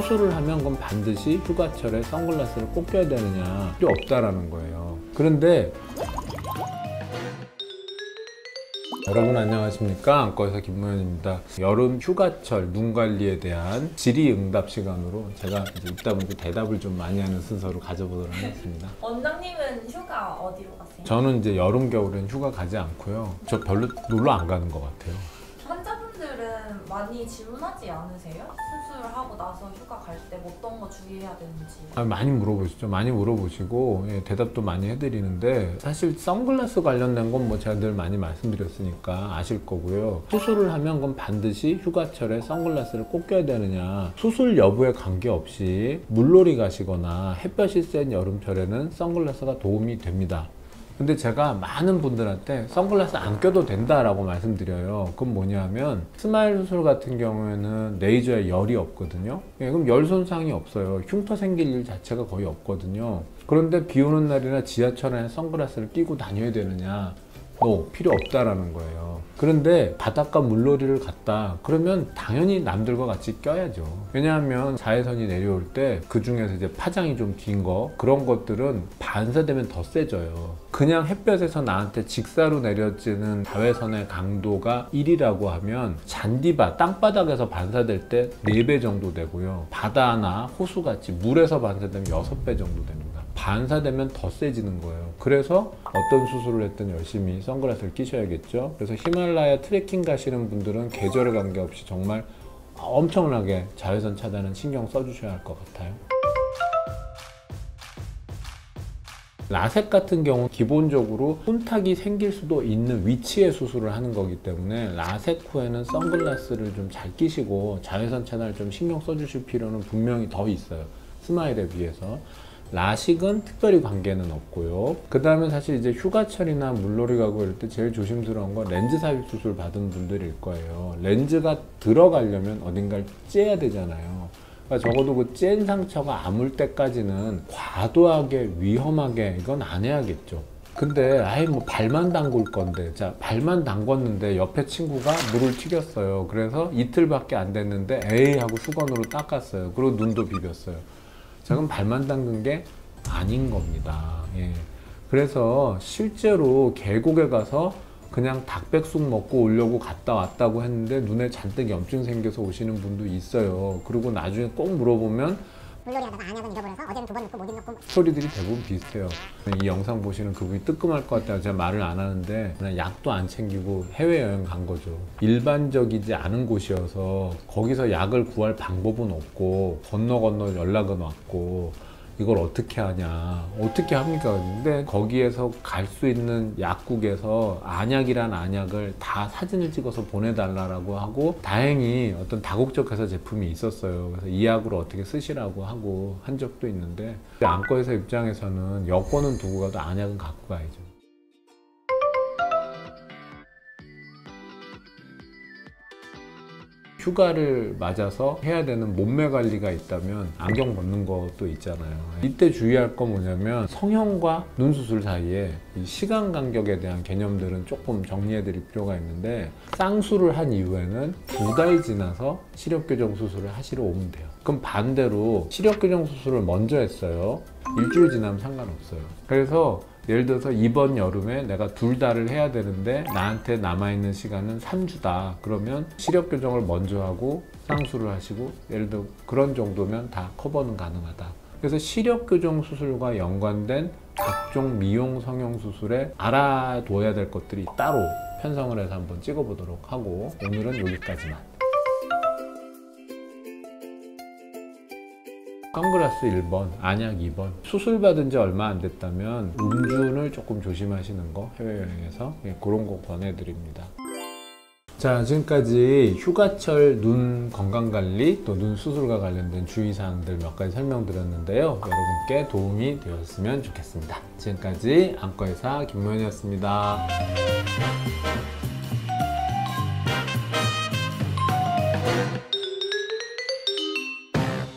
수술을 하면 그럼 반드시 휴가철에 선글라스를 꼭 껴야 되느냐, 필요 없다라는 거예요. 그런데 여러분 안녕하십니까? 안과의사 김모현입니다. 여름 휴가철 눈 관리에 대한 질의응답 시간으로 제가 이제 있다 보니까 대답을 좀 많이 하는 순서로 가져보도록 하겠습니다. 원장님은 휴가 어디로 가세요? 저는 이제 여름 겨울엔 휴가 가지 않고요. 저 별로 놀러 안 가는 것 같아요. 환자분들은 많이 질문하지 않으세요? 수술하고 나서 휴가 갈 때 어떤 거 주의해야 되는지. 많이 물어보시죠. 많이 물어보시고 대답도 많이 해드리는데, 사실 선글라스 관련된 건 뭐 제가 늘 많이 말씀드렸으니까 아실 거고요. 수술을 하면 그건 반드시 휴가철에 선글라스를 꼭 껴야 되느냐, 수술 여부에 관계없이 물놀이 가시거나 햇볕이 센 여름철에는 선글라스가 도움이 됩니다. 근데 제가 많은 분들한테 선글라스 안 껴도 된다라고 말씀드려요. 그건 뭐냐면 스마일 수술 같은 경우에는 레이저에 열이 없거든요. 그럼 열 손상이 없어요. 흉터 생길 일 자체가 거의 없거든요. 그런데 비 오는 날이나 지하철에 선글라스를 끼고 다녀야 되느냐? 필요 없다라는 거예요. 그런데 바닷가 물놀이를 갔다 그러면 당연히 남들과 같이 껴야죠. 왜냐하면 자외선이 내려올 때 그 중에서 이제 파장이 좀 긴 거, 그런 것들은 반사되면 더 세져요. 그냥 햇볕에서 나한테 직사로 내려지는 자외선의 강도가 1이라고 하면 잔디밭, 땅바닥에서 반사될 때 4배 정도 되고요. 바다나 호수같이 물에서 반사되면 6배 정도 됩니다. 반사되면 더 세지는 거예요. 그래서 어떤 수술을 했든 열심히 선글라스를 끼셔야겠죠. 그래서 히말라야 트레킹 가시는 분들은 계절에 관계없이 정말 엄청나게 자외선 차단은 신경 써주셔야 할 것 같아요. 라섹 같은 경우 기본적으로 혼탁이 생길 수도 있는 위치에 수술을 하는 거기 때문에 라섹 후에는 선글라스를 좀 잘 끼시고 자외선 차단을 좀 신경 써주실 필요는 분명히 더 있어요. 스마일에 비해서. 라식은 특별히 관계는 없고요. 그 다음에 사실 이제 휴가철이나 물놀이 가고 이럴 때 제일 조심스러운 건 렌즈 삽입 수술 받은 분들일 거예요. 렌즈가 들어가려면 어딘가를 째야 되잖아요. 그러니까 적어도 그 쨘 상처가 아물 때까지는 과도하게 위험하게 이건 안 해야겠죠. 근데 뭐 발만 담글 건데, 자 발만 담궜는데 옆에 친구가 물을 튀겼어요. 그래서 이틀밖에 안 됐는데 에이 하고 수건으로 닦았어요. 그리고 눈도 비볐어요. 자, 그럼 발만 담근 게 아닌 겁니다. 그래서 실제로 계곡에 가서 그냥 닭백숙 먹고 오려고 갔다 왔다고 했는데 눈에 잔뜩 염증 생겨서 오시는 분도 있어요. 그리고 나중에 꼭 물어보면 물놀이 하다가 안약은 잃어버려서 어제는 2번 넣고 못 입고. 스토리들이 대부분 비슷해요. 이 영상 보시는 그분이 뜨끔할 것 같아요. 제가 말을 안 하는데 그냥 약도 안 챙기고 해외여행 간 거죠. 일반적이지 않은 곳이어서 거기서 약을 구할 방법은 없고 건너 연락은 왔고 이걸 어떻게 하냐, 어떻게 합니까? 근데 거기에서 갈 수 있는 약국에서 안약이란 안약을 다 사진을 찍어서 보내달라고 하고, 다행히 어떤 다국적 회사 제품이 있었어요. 그래서 이 약으로 어떻게 쓰시라고 하고 한 적도 있는데, 안과의사 입장에서는 여권은 두고 가도 안약은 갖고 가야죠. 휴가를 맞아서 해야 되는 몸매 관리가 있다면 안경 벗는 것도 있잖아요. 이때 주의할 건 뭐냐면 성형과 눈 수술 사이에 이 시간 간격에 대한 개념들은 조금 정리해 드릴 필요가 있는데, 쌍수를 한 이후에는 2달 지나서 시력교정 수술을 하시러 오면 돼요. 그럼 반대로 시력교정 수술을 먼저 했어요. 일주일 지나면 상관없어요. 그래서 예를 들어서 이번 여름에 내가 2달을 해야 되는데 나한테 남아있는 시간은 3주다. 그러면 시력교정을 먼저 하고 쌍수를 하시고, 예를 들어 그런 정도면 다 커버는 가능하다. 그래서 시력교정 수술과 연관된 각종 미용 성형 수술에 알아둬야 될 것들이 따로 편성을 해서 한번 찍어보도록 하고, 오늘은 여기까지만. 선글라스 1번, 안약 2번. 수술 받은 지 얼마 안 됐다면 음주운을 조금 조심하시는 거, 해외여행에서 그런 거 권해드립니다. 자, 지금까지 휴가철 눈 건강관리 또 눈 수술과 관련된 주의사항들 몇 가지 설명드렸는데요. 여러분께 도움이 되었으면 좋겠습니다. 지금까지 안과의사 김모현이었습니다.